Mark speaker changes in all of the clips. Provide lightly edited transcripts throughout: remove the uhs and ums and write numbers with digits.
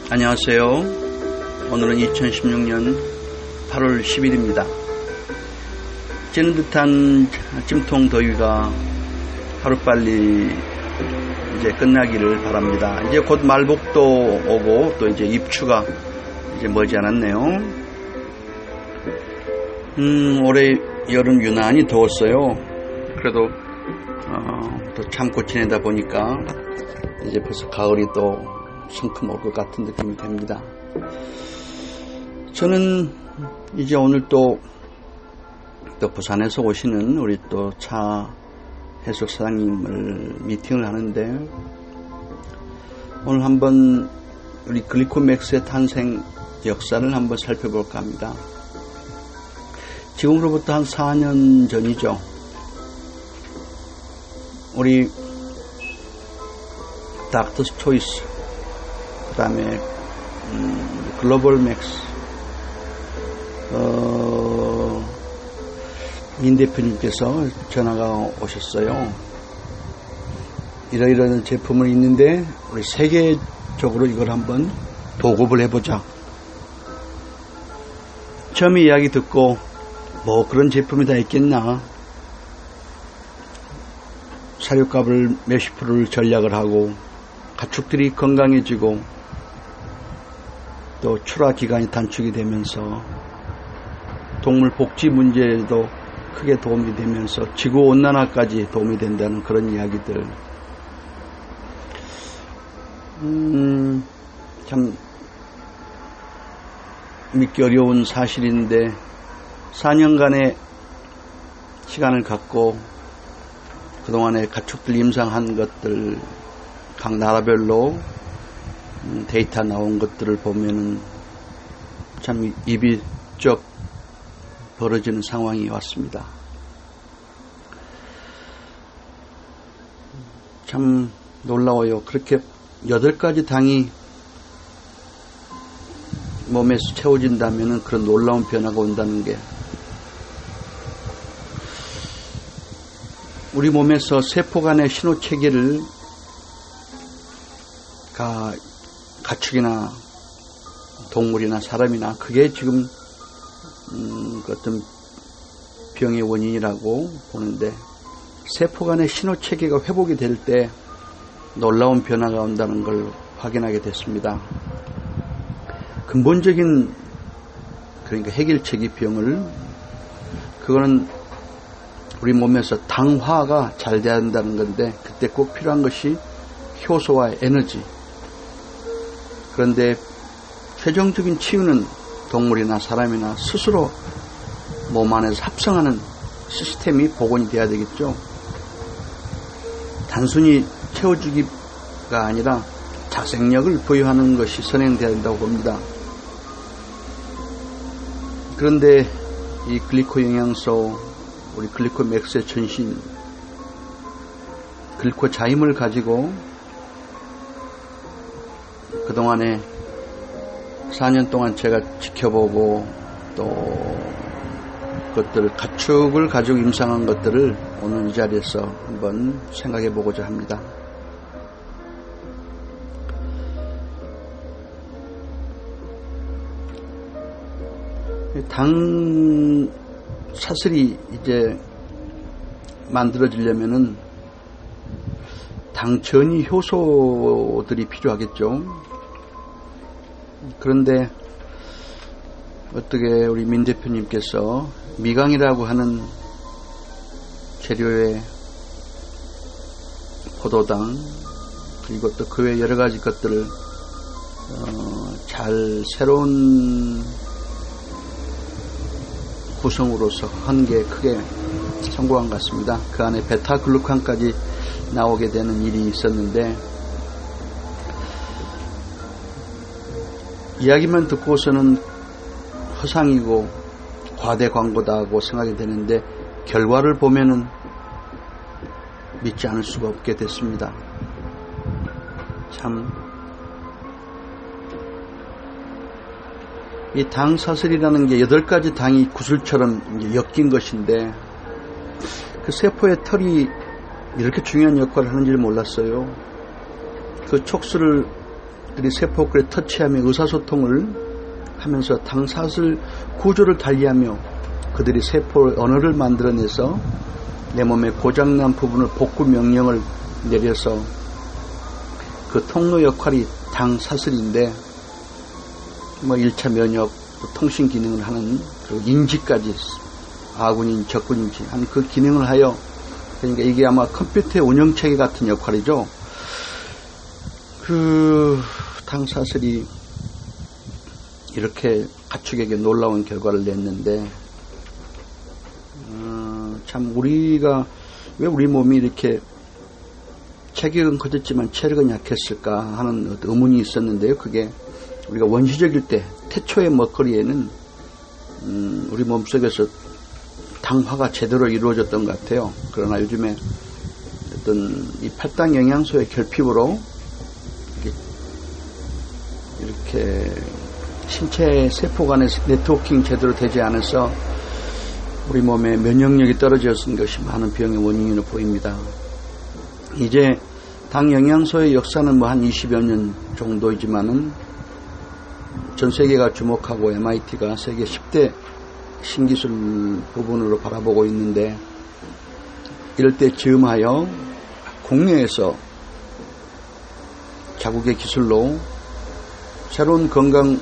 Speaker 1: 안녕하세요. 오늘은 2016년 8월 10일입니다. 찌는 듯한 찜통 더위가 하루빨리 이제 끝나기를 바랍니다. 이제 곧 말복도 오고 또 이제 입추가 이제 머지않았네요. 올해 여름 유난히 더웠어요. 그래도 또 참고 지내다 보니까 이제 벌써 가을이 또 성큼 올 것 같은 느낌이 듭니다. 저는 이제 오늘 또 부산에서 오시는 우리 또 차 해석 사장님을 미팅을 하는데, 오늘 한번 우리 글리코맥스의 탄생 역사를 한번 살펴볼까 합니다. 지금으로부터 한 4년 전이죠. 우리 닥터스 초이스, 그 다음에 글로벌 맥스, 민 대표님께서 전화가 오셨어요. 이러이러한 제품을 있는데 우리 세계적으로 이걸 한번 보급을 해보자. 처음에 이야기 듣고 뭐 그런 제품이 다 있겠나, 사료값을 몇십 프로를 전략을 하고 가축들이 건강해지고 또 출하 기간이 단축이 되면서 동물 복지 문제에도 크게 도움이 되면서 지구온난화까지 도움이 된다는 그런 이야기들, 참 믿기 어려운 사실인데 4년간의 시간을 갖고 그동안에 가축들 임상한 것들 각 나라별로 데이터 나온 것들을 보면은 참 입이 쩍 벌어지는 상황이 왔습니다. 참 놀라워요. 그렇게 8가지 당이 몸에서 채워진다면은 그런 놀라운 변화가 온다는 게, 우리 몸에서 세포 간의 신호 체계를 가축이나 동물이나 사람이나 그게 지금 어떤 병의 원인이라고 보는데, 세포 간의 신호 체계가 회복이 될 때 놀라운 변화가 온다는 걸 확인하게 됐습니다. 근본적인, 그러니까 해결책이 병을, 그거는 우리 몸에서 당화가 잘 돼야 한다는 건데, 그때 꼭 필요한 것이 효소와 에너지. 그런데 최종적인 치유는 동물이나 사람이나 스스로 몸 안에서 합성하는 시스템이 복원이 돼야 되겠죠. 단순히 채워주기가 아니라 자생력을 부여하는 것이 선행돼야 된다고 봅니다. 그런데 이 글리코 영양소, 우리 글리코맥스의 전신, 글리코자임을 가지고 그동안에 4년 동안 제가 지켜보고 또 그것들을, 가축을 가지고 임상한 것들을 오늘 이 자리에서 한번 생각해 보고자 합니다. 당 사슬이 이제 만들어지려면은 당 전이 효소들이 필요하겠죠. 그런데 어떻게 우리 민 대표님께서 미강이라고 하는 재료에 포도당, 그리고 또 그 외 여러 가지 것들을 잘 새로운 구성으로서 한 게 크게 성공한 것 같습니다. 그 안에 베타글루칸까지 나오게 되는 일이 있었는데, 이야기만 듣고서는 허상이고 과대 광고다 하고 생각이 되는데, 결과를 보면은 믿지 않을 수가 없게 됐습니다. 참, 이 당사슬이라는 게 8가지 당이 구슬처럼 이제 엮인 것인데, 그 세포의 털이 이렇게 중요한 역할을 하는지를 몰랐어요. 그 촉수를 세포들이 세포끼리 터치하며 의사소통을 하면서 당사슬 구조를 달리하며 그들이 세포의 언어를 만들어내서 내 몸의 고장난 부분을 복구 명령을 내려서 그 통로 역할이 당사슬인데 1차 면역, 통신 기능을 하는 그 인지까지 아군인 적군인지 하는 그 기능을 하여, 그러니까 이게 아마 컴퓨터의 운영체계 같은 역할이죠. 그 당사슬이 이렇게 가축에게 놀라운 결과를 냈는데, 참 우리가 왜 우리 몸이 이렇게 체격은 커졌지만 체력은 약했을까 하는 의문이 있었는데요. 그게 우리가 원시적일 때 태초의 먹거리에는 우리 몸속에서 당화가 제대로 이루어졌던 것 같아요. 그러나 요즘에 어떤 이 팔당 영양소의 결핍으로 이렇게 신체 세포 간의 네트워킹 제대로 되지 않아서 우리 몸의 면역력이 떨어졌은 것이 많은 병의 원인으로 보입니다. 이제 당 영양소의 역사는 한 20여 년 정도이지만은 전 세계가 주목하고 MIT가 세계 10대 신기술 부분으로 바라보고 있는데, 이럴 때 즈음하여 국내에서 자국의 기술로 새로운 건강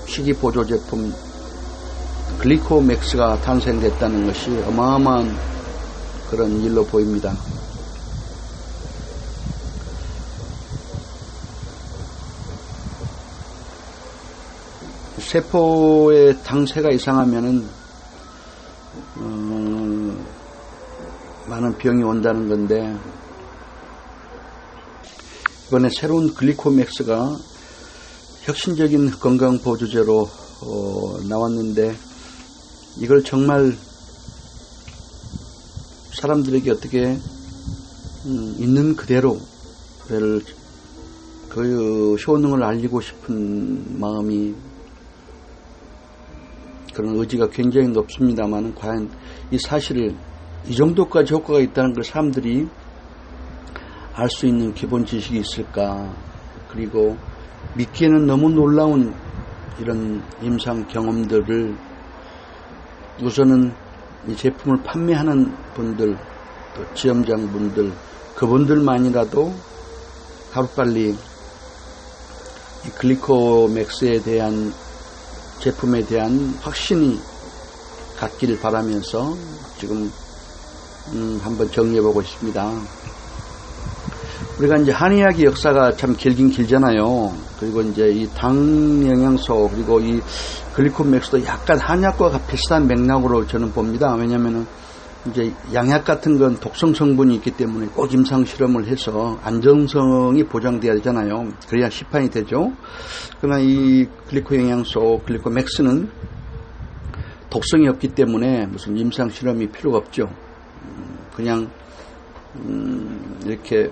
Speaker 1: 식이 보조 제품 글리코맥스가 탄생됐다는 것이 어마어마한 그런 일로 보입니다. 세포의 당세가 이상하면은 많은 병이 온다는 건데, 이번에 새로운 글리코맥스가 혁신적인 건강 보조제로 나왔는데, 이걸 정말 사람들에게 어떻게 있는 그대로 그 효능을 알리고 싶은 마음이, 그런 의지가 굉장히 높습니다만, 과연 이 사실을 이 정도까지 효과가 있다는 걸 사람들이 알 수 있는 기본 지식이 있을까? 그리고 믿기에는 너무 놀라운 이런 임상 경험들을 우선은 이 제품을 판매하는 분들, 또 지점장분들, 그분들만이라도 하루빨리 이 글리코맥스에 대한 제품에 대한 확신이 갖기를 바라면서 지금 한번 정리해보고 있습니다. 우리가 이제 한의학의 역사가 참 길긴 길잖아요. 그리고 이제 이 당 영양소, 그리고 이 글리코맥스도 약간 한약과 비슷한 맥락으로 저는 봅니다. 왜냐면은 이제 양약 같은 건 독성 성분이 있기 때문에 꼭 임상 실험을 해서 안정성이 보장돼야 되잖아요. 그래야 시판이 되죠. 그러나 이 글리코 영양소, 글리코맥스는 독성이 없기 때문에 무슨 임상 실험이 필요가 없죠. 그냥 이렇게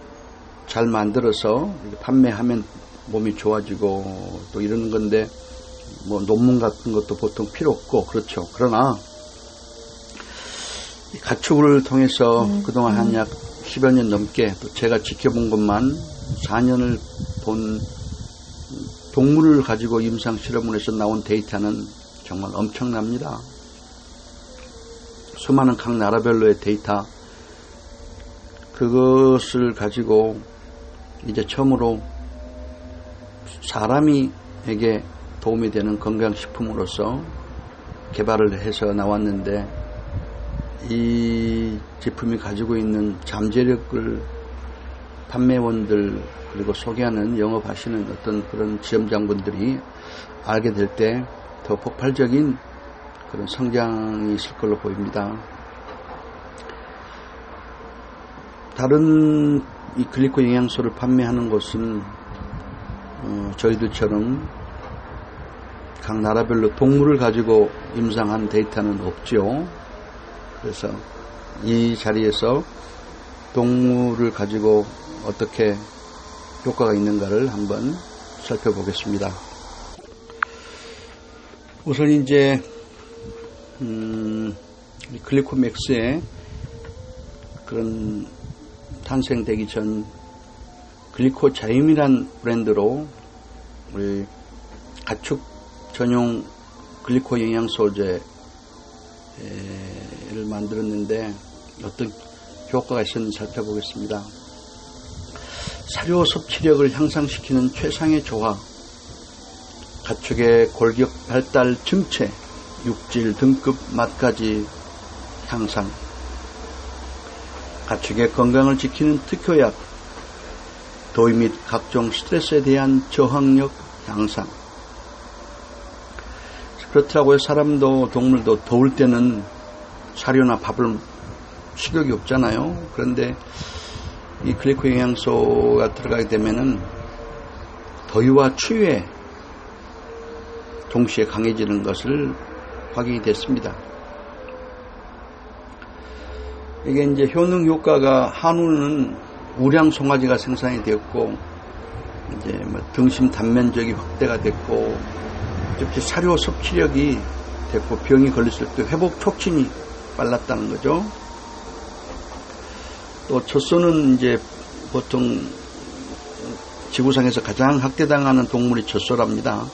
Speaker 1: 잘 만들어서 판매하면 몸이 좋아지고 또 이러는 건데, 뭐 논문 같은 것도 보통 필요 없고 그렇죠. 그러나 가축을 통해서 그동안 한 약 10여 년 넘게, 또 제가 지켜본 것만 4년을 본 동물을 가지고 임상 실험을 해서 나온 데이터는 정말 엄청납니다. 수많은 각 나라별로의 데이터, 그것을 가지고 이제 처음으로 사람에게 도움이 되는 건강식품으로서 개발을 해서 나왔는데, 이 제품이 가지고 있는 잠재력을 판매원들 그리고 소개하는 영업하시는 어떤 그런 지점장분들이 알게 될 때 더 폭발적인 그런 성장이 있을 걸로 보입니다. 다른 이 글리코 영양소를 판매하는 곳은 저희들처럼 각 나라별로 동물을 가지고 임상한 데이터는 없죠. 그래서 이 자리에서 동물을 가지고 어떻게 효과가 있는가를 한번 살펴보겠습니다. 우선 이제 글리코맥스의 그런 탄생되기 전 글리코자임이란 브랜드로 우리 가축 전용 글리코 영양소제를 만들었는데 어떤 효과가 있었는지 살펴보겠습니다. 사료 섭취력을 향상시키는 최상의 조화, 가축의 골격 발달 증체, 육질 등급 맛까지 향상, 가축의 건강을 지키는 특효약, 더위 및 각종 스트레스에 대한 저항력 향상. 그렇더라고요. 사람도 동물도 더울 때는 사료나 밥을 식욕이 없잖아요. 그런데 이 글리코 영양소가 들어가게 되면은 더위와 추위에 동시에 강해지는 것을 확인이 됐습니다. 이게 이제 효능 효과가 한우는 우량 송아지가 생산이 되었고, 이제 뭐 등심 단면적이 확대가 됐고, 특히 사료 섭취력이 됐고, 병이 걸렸을 때 회복 촉진이 빨랐다는 거죠. 또 젖소는 이제 보통 지구상에서 가장 학대당하는 동물이 젖소랍니다.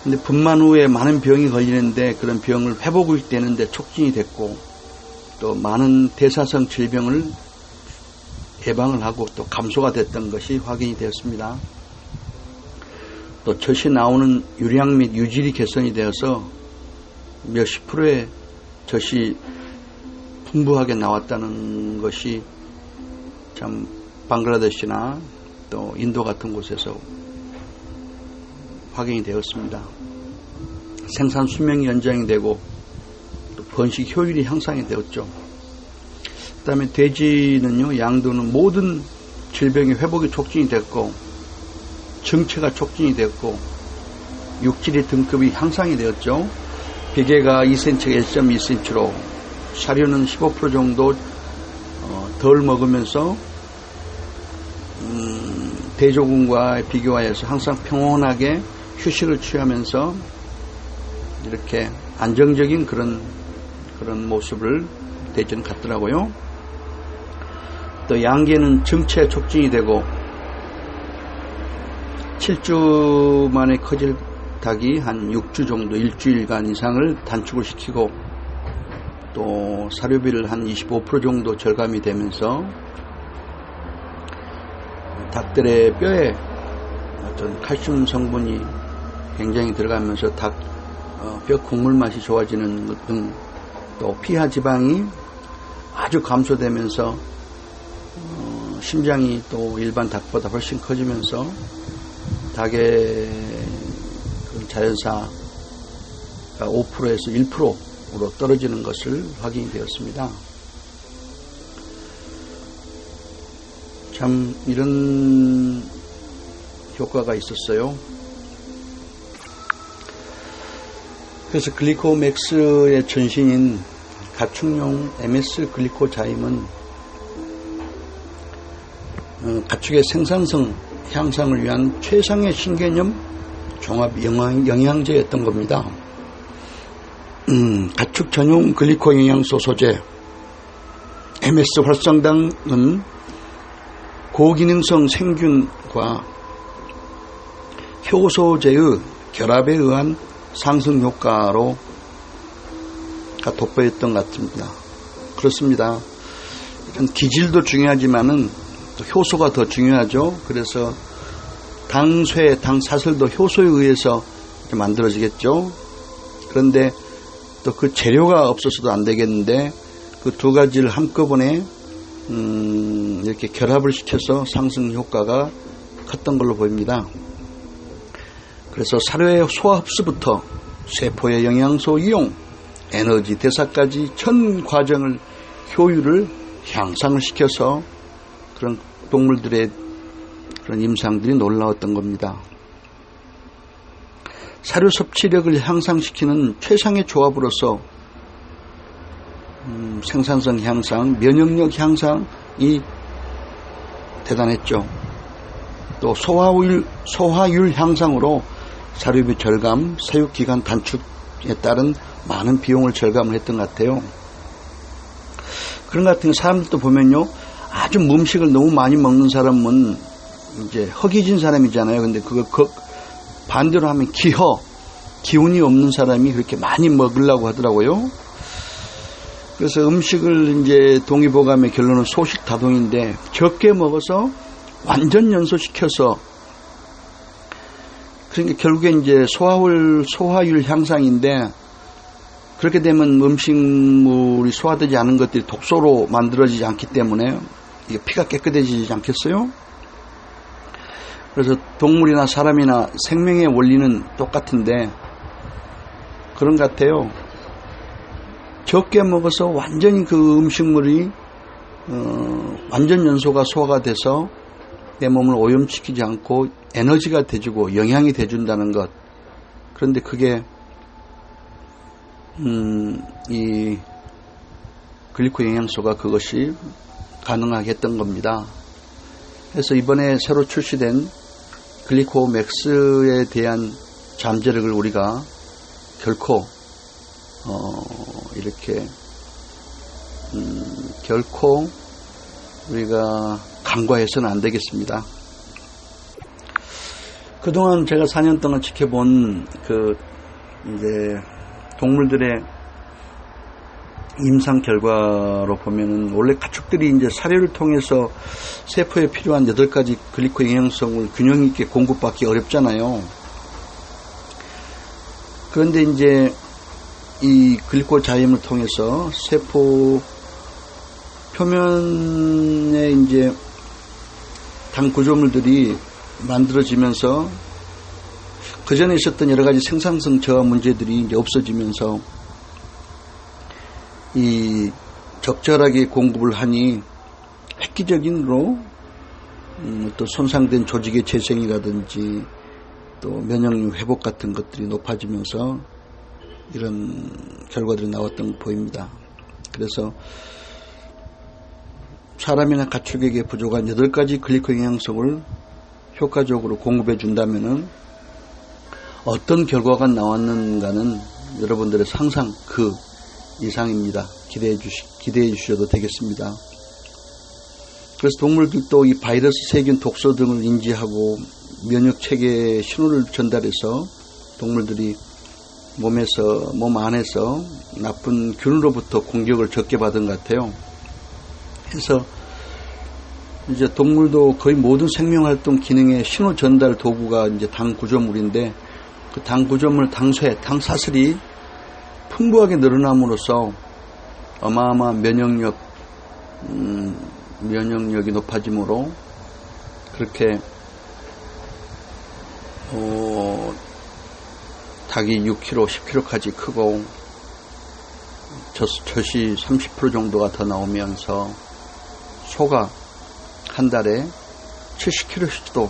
Speaker 1: 근데 분만 후에 많은 병이 걸리는데 그런 병을 회복이 되는데 촉진이 됐고, 또 많은 대사성 질병을 예방을 하고 또 감소가 됐던 것이 확인이 되었습니다. 또 젖이 나오는 유량 및 유질이 개선이 되어서 몇십 프로의 젖이 풍부하게 나왔다는 것이 참 방글라데시나 또 인도 같은 곳에서 확인이 되었습니다. 생산 수명이 연장이 되고 또 번식 효율이 향상이 되었죠. 그 다음에 돼지는요, 양도는 모든 질병의 회복이 촉진이 됐고, 증체가 촉진이 됐고, 육질의 등급이 향상이 되었죠. 비계가 2cm가 1.2cm로, 사료는 15% 정도 덜 먹으면서 대조군과 비교하여서 항상 평온하게 휴식을 취하면서 이렇게 안정적인 그런 모습을 돼지는 갖더라고요. 또 양계는 증체 촉진이 되고 7주 만에 커질 닭이 한 6주 정도 일주일간 이상을 단축을 시키고, 또 사료비를 한 25% 정도 절감이 되면서 닭들의 뼈에 어떤 칼슘 성분이 굉장히 들어가면서 뼈 국물 맛이 좋아지는 것 등, 또 피하 지방이 아주 감소되면서 심장이 또 일반 닭보다 훨씬 커지면서 닭의 자연사가 5%에서 1%로 떨어지는 것을 확인이 되었습니다. 참 이런 효과가 있었어요. 그래서 글리코맥스의 전신인 가축용 MS 글리코자임은 가축의 생산성 향상을 위한 최상의 신개념 종합 영양제였던 겁니다. 가축 전용 글리코 영양소 소재 MS 활성당은 고기능성 생균과 효소제의 결합에 의한 상승 효과로 돋보였던 것 같습니다. 그렇습니다. 이런 기질도 중요하지만은 또 효소가 더 중요하죠. 그래서 당쇠, 당사슬도 효소에 의해서 만들어지겠죠. 그런데 또 그 재료가 없어서도 안 되겠는데 그 두 가지를 한꺼번에 이렇게 결합을 시켜서 상승 효과가 컸던 걸로 보입니다. 그래서 사료의 소화 흡수부터 세포의 영양소 이용, 에너지 대사까지 전 과정을 효율을 향상을 시켜서 그런 동물들의 그런 임상들이 놀라웠던 겁니다. 사료 섭취력을 향상시키는 최상의 조합으로서 생산성 향상, 면역력 향상이 대단했죠. 또 소화율 향상으로 사료비 절감, 사육기간 단축에 따른 많은 비용을 절감을 했던 것 같아요. 그런 것 같은 사람들도 보면요, 아주 음식을 너무 많이 먹는 사람은 이제 허기진 사람이잖아요. 근데 그걸 반대로 하면 기운이 없는 사람이 그렇게 많이 먹으려고 하더라고요. 그래서 음식을 이제 동의보감의 결론은 소식 다동인데 적게 먹어서 완전 연소시켜서 그러니까 결국에 이제 소화율 향상인데 그렇게 되면 음식물이 소화되지 않은 것들이 독소로 만들어지지 않기 때문에 이게 피가 깨끗해지지 않겠어요? 그래서 동물이나 사람이나 생명의 원리는 똑같은데 그런 것 같아요. 적게 먹어서 완전히 그 음식물이 완전 연소가 소화가 돼서 내 몸을 오염시키지 않고 에너지가 돼주고 영양이 돼준다는 것. 그런데 그게 이 글리코 영양소가 그것이 가능하게 했던 겁니다. 그래서 이번에 새로 출시된 글리코 맥스에 대한 잠재력을 우리가 결코 이렇게 결코 우리가 간과해서는 안 되겠습니다. 그동안 제가 4년 동안 지켜본 이제 동물들의 임상 결과로 보면은 원래 가축들이 이제 사료를 통해서 세포에 필요한 8가지 글리코 영양성을 균형 있게 공급받기 어렵잖아요. 그런데 이제 이 글리코 자임을 통해서 세포 표면에 이제 당 구조물들이 만들어지면서 그 전에 있었던 여러 가지 생산성 저하 문제들이 이제 없어지면서 이 적절하게 공급을 하니 획기적인으로 또 손상된 조직의 재생이라든지 또 면역력 회복 같은 것들이 높아지면서 이런 결과들이 나왔던 거 보입니다. 그래서 사람이나 가축에게 부족한 8가지 글리코 영양성을 효과적으로 공급해 준다면은 어떤 결과가 나왔는가는 여러분들의 상상 그 이상입니다. 기대해 주셔도 되겠습니다. 그래서 동물들도 이 바이러스, 세균, 독소 등을 인지하고 면역 체계에 신호를 전달해서 동물들이 몸 안에서 나쁜 균으로부터 공격을 적게 받은 것 같아요. 그래서 이제 동물도 거의 모든 생명활동 기능의 신호 전달 도구가 이제 당 구조물인데 그 당 구조물, 당쇠, 당사슬이 풍부하게 늘어남으로써 어마어마한 면역력이 높아지므로 그렇게 닭이 6kg, 10kg까지 크고 젖이 30% 정도가 더 나오면서 소가 한 달에 70kg씩도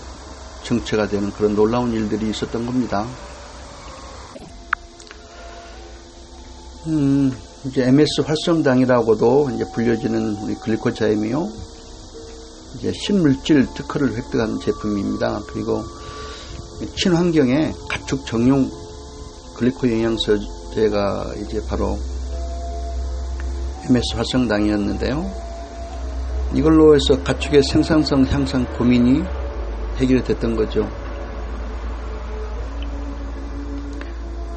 Speaker 1: 정체가 되는 그런 놀라운 일들이 있었던 겁니다. 이제 MS 활성당이라고도 이제 불려지는 우리 글리코자임이요. 이제 신물질 특허를 획득한 제품입니다. 그리고 친환경의 가축 정용 글리코 영양소제가 이제 바로 MS 활성당이었는데요. 이걸로 해서 가축의 생산성 향상 고민이 해결이 됐던 거죠.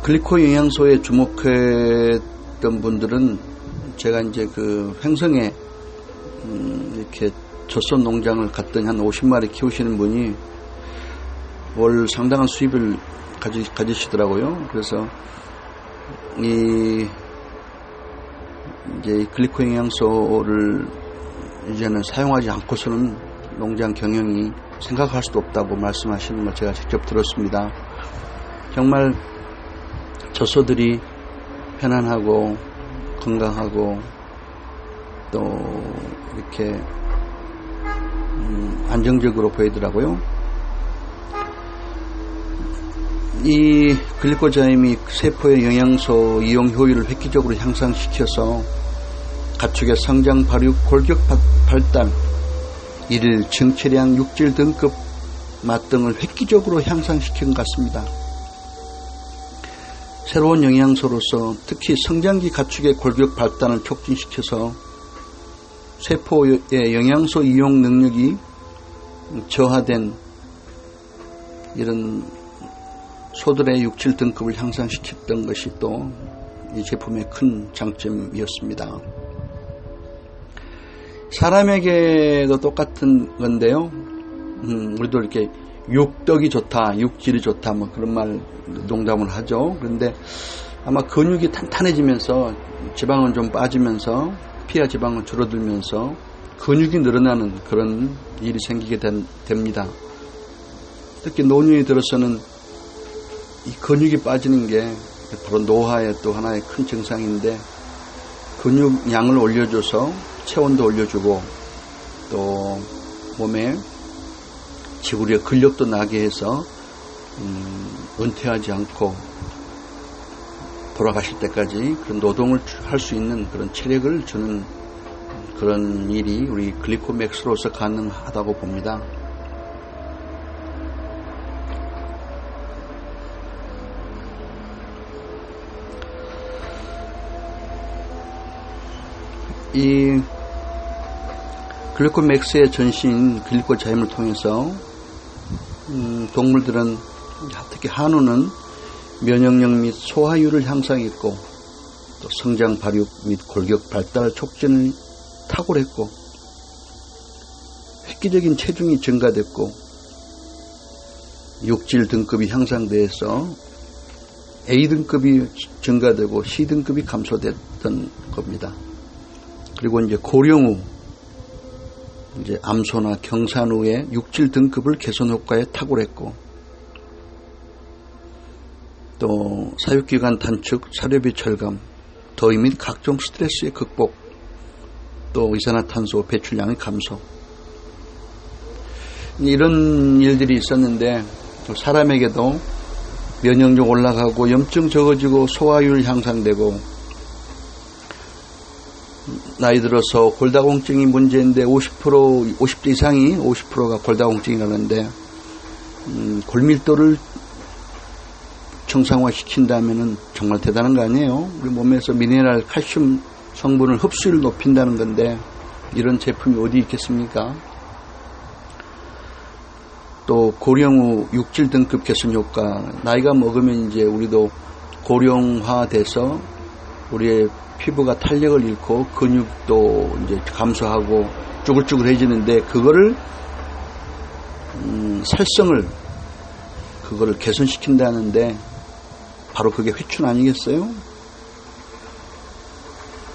Speaker 1: 글리코 영양소에 주목했던 분들은 제가 이제 그 횡성에 이렇게 젖소 농장을 갔더니 한 50마리 키우시는 분이 월 상당한 수입을 가지시더라고요. 그래서 이제 글리코 영양소를 이제는 사용하지 않고서는 농장 경영이 생각할 수도 없다고 말씀하시는 걸 제가 직접 들었습니다. 정말 젖소들이 편안하고 건강하고 또 이렇게 안정적으로 보이더라고요. 이 글리코자임이 세포의 영양소 이용 효율을 획기적으로 향상시켜서 가축의 성장, 발육, 골격 발달, 일일 정체량, 육질 등급 맛 등을 획기적으로 향상시킨 것 같습니다. 새로운 영양소로서 특히 성장기 가축의 골격 발달을 촉진시켜서 세포의 영양소 이용 능력이 저하된 이런 소들의 육질 등급을 향상시켰던 것이 또 이 제품의 큰 장점이었습니다. 사람에게도 똑같은 건데요. 우리도 이렇게 육덕이 좋다, 육질이 좋다, 뭐 그런 말 농담을 하죠. 그런데 아마 근육이 탄탄해지면서 지방은 좀 빠지면서 피하 지방은 줄어들면서 근육이 늘어나는 그런 일이 생기게 됩니다. 특히 노년이 들어서는 이 근육이 빠지는 게 바로 노화의 또 하나의 큰 증상인데, 근육량을 올려줘서 체온도 올려주고 또 몸에 지구력의 근력도 나게 해서 은퇴하지 않고 돌아가실 때까지 그런 노동을 할 수 있는 그런 체력을 주는 그런 일이 우리 글리코맥스로서 가능하다고 봅니다. 이 글리코맥스의 전신 글리코자임을 통해서 동물들은, 특히 한우는 면역력 및 소화율을 향상했고 또 성장 발육 및 골격 발달 촉진을 탁월했고 획기적인 체중이 증가됐고 육질 등급이 향상돼서 A등급이 증가되고 C등급이 감소됐던 겁니다. 그리고 이제 고령후, 이제 암소나 경산후의 육질 등급을 개선 효과에 탁월했고 또 사육기간 단축, 사료비 절감, 더위 및 각종 스트레스의 극복, 또 이산화탄소 배출량의 감소, 이런 일들이 있었는데 사람에게도 면역력 올라가고 염증 적어지고 소화율 향상되고 나이 들어서 골다공증이 문제인데 50대 이상이 50%가 골다공증이라는데 골밀도를 정상화시킨다면은 정말 대단한 거 아니에요? 우리 몸에서 미네랄, 칼슘 성분을 흡수율을 높인다는 건데 이런 제품이 어디 있겠습니까? 또 고령 후 육질 등급 개선 효과, 나이가 먹으면 이제 우리도 고령화돼서 우리의 피부가 탄력을 잃고 근육도 이제 감소하고 쭈글쭈글해지는데 그거를 살성을 그거를 개선시킨다는데 바로 그게 회춘 아니겠어요?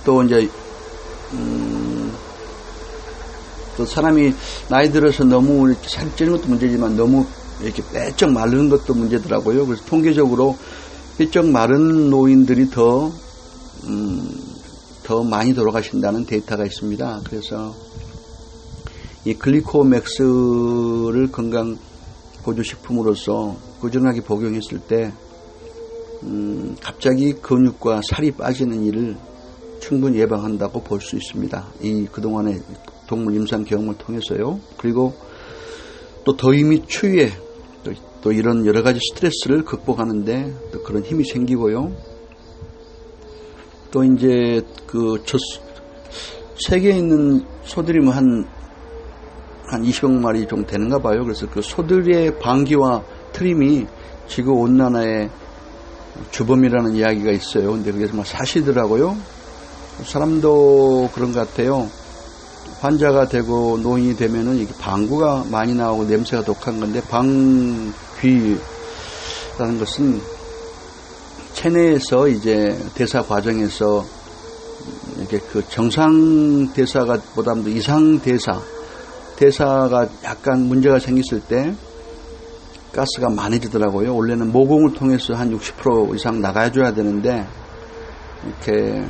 Speaker 1: 또 이제 또 사람이 나이 들어서 너무 이렇게 살 찌는 것도 문제지만 너무 이렇게 빼쩍 마르는 것도 문제더라고요. 그래서 통계적으로 빼쩍 마른 노인들이 더 많이 돌아가신다는 데이터가 있습니다. 그래서 이 글리코맥스를 건강 보조식품으로서 꾸준하게 복용했을 때 갑자기 근육과 살이 빠지는 일을 충분히 예방한다고 볼 수 있습니다. 이 그동안의 동물 임상 경험을 통해서요. 그리고 또 더위 및 추위에 또 이런 여러 가지 스트레스를 극복하는데 또 그런 힘이 생기고요. 또 이제 세계에 있는 소들이 뭐 한 20억 마리 정도 되는가 봐요. 그래서 그 소들의 방귀와 트림이 지구 온난화의 주범이라는 이야기가 있어요. 근데 그게 정말 사실이더라고요. 사람도 그런 것 같아요. 환자가 되고 노인이 되면은 이게 방구가 많이 나오고 냄새가 독한 건데, 방귀라는 것은 체내에서 이제 대사 과정에서 이렇게 그 정상 대사가 보다도 이상 대사가 약간 문제가 생겼을 때 가스가 많아지더라고요. 원래는 모공을 통해서 한 60% 이상 나가줘야 되는데 이렇게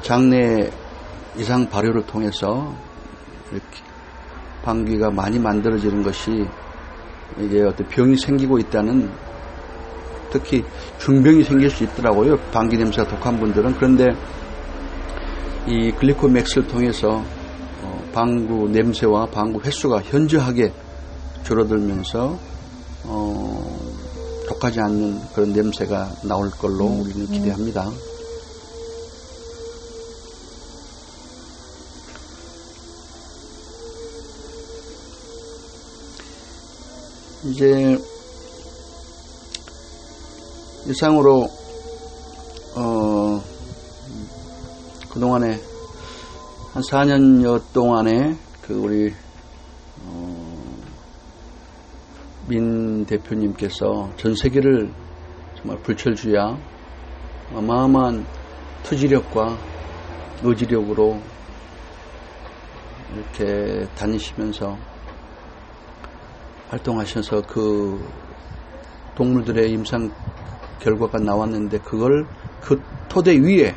Speaker 1: 장내 이상 발효를 통해서 이렇게 방귀가 많이 만들어지는 것이 이게 어떤 병이 생기고 있다는, 특히 중병이 생길 수 있더라고요. 방귀 냄새가 독한 분들은. 그런데 이 글리코맥스를 통해서 방구 냄새와 방구 횟수가 현저하게 줄어들면서 독하지 않는 그런 냄새가 나올 걸로 우리는 기대합니다. 이제 이상으로 그동안에 한 4년여 동안에 우리 민 대표님께서 전 세계를 정말 불철주야 어마어마한 투지력과 의지력으로 이렇게 다니시면서 활동하셔서 그 동물들의 임상 결과가 나왔는데 그걸 그 토대 위에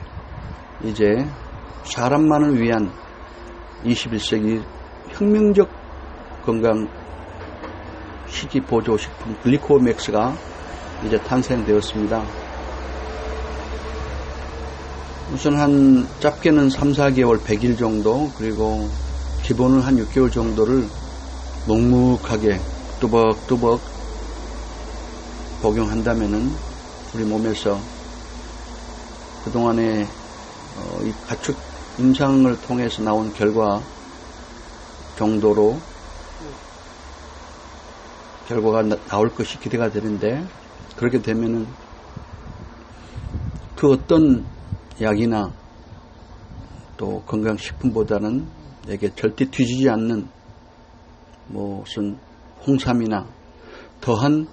Speaker 1: 이제 사람만을 위한 21세기 혁명적 건강 식이 보조 식품 글리코맥스가 이제 탄생되었습니다. 우선 한 짧게는 3, 4개월, 100일 정도, 그리고 기본은 한 6개월 정도를 묵묵하게 뚜벅뚜벅 복용한다면은 우리 몸에서 그동안에 이 가축 임상을 통해서 나온 결과 정도로 결과가 나올 것이 기대가 되는데, 그렇게 되면은 그 어떤 약이나 또 건강식품보다는 내게 절대 뒤지지 않는 무슨 홍삼이나 더한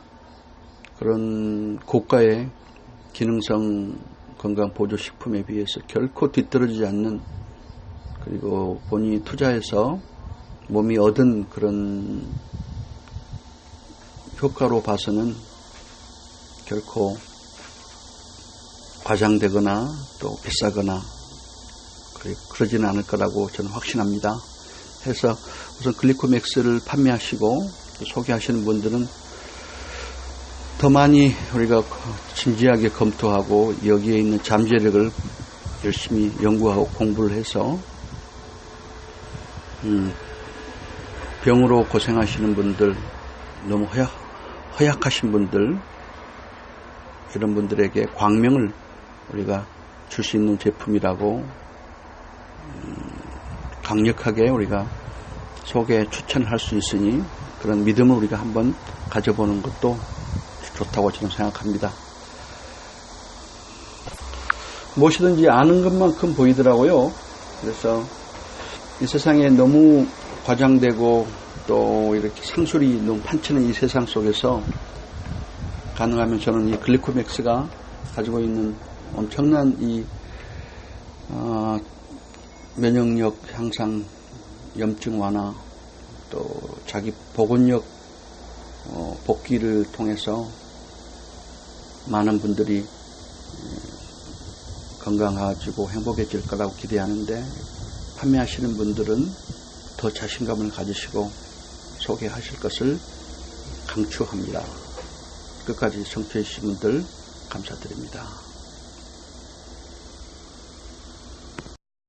Speaker 1: 그런 고가의 기능성 건강보조식품에 비해서 결코 뒤떨어지지 않는, 그리고 본인이 투자해서 몸이 얻은 그런 효과로 봐서는 결코 과장되거나 또 비싸거나 그러지는 않을 거라고 저는 확신합니다. 해서 우선 글리코맥스를 판매하시고 소개하시는 분들은 더 많이 우리가 진지하게 검토하고 여기에 있는 잠재력을 열심히 연구하고 공부를 해서 병으로 고생하시는 분들, 너무 허약하신 분들, 이런 분들에게 광명을 우리가 줄 수 있는 제품이라고 강력하게 우리가 소개 추천할 수 있으니 그런 믿음을 우리가 한번 가져보는 것도 좋다고 저는 생각합니다. 무엇이든지 아는 것만큼 보이더라고요. 그래서 이 세상에 너무 과장되고 또 이렇게 상술이 너무 판치는 이 세상 속에서 가능하면 저는 이 글리코맥스가 가지고 있는 엄청난 이 면역력 향상, 염증 완화, 또 자기 복원력 복귀를 통해서 많은 분들이 건강해지고 행복해질 거라고 기대하는데, 판매하시는 분들은 더 자신감을 가지시고 소개하실 것을 강추합니다. 끝까지 청취해 주신 분들 감사드립니다.